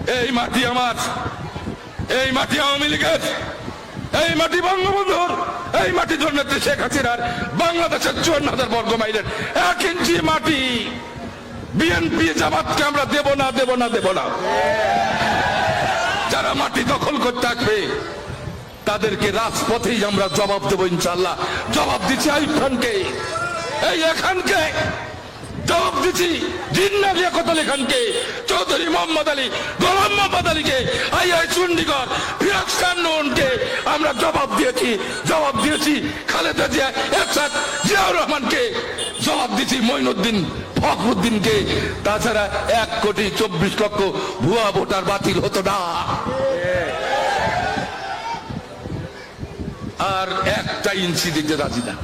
এই মাটি আমার, এই মাটি আওয়ামী লীগের, এই মাটি বঙ্গবন্ধুর, এই মাটি জন্মেছে শেখ হাসিনার। বাংলাদেশের 54,000 বর্গ মাইলের 1 ইঞ্চি মাটি বিএনপি জামাতকে আমরা দেব না, দেব না, দেব না। যারা মাটি দখল করতে থাকবে তাদেরকে রাজপথেই আমরা জবাব দেবো ইনশাআল্লাহ। জবাব দিচ্ছি আইয়ুব খানকে, এই এখানকে জবাব দিচ্ছি, জিন্না লিয়াকত খানকে, চৌধুরী মোহাম্মদ আলী, গোলাম মোহাম্মদ আলীকে, আইআই চণ্ডীগড়, ফিরোজ খান নুনকে আমরা জবাব দিয়েছি, জবাব দিয়েছি খালেদা জিয়া, এরশাদ, জিয়াউর রহমানকে, জবাব দিচ্ছি মঈনুদ্দিন ফখরুদ্দিনকে। তাছাড়া 1,24,00,000 ভুয়া ভোটার বাতিল হতো না। আর 1 ইঞ্চি দিতে রাজি না।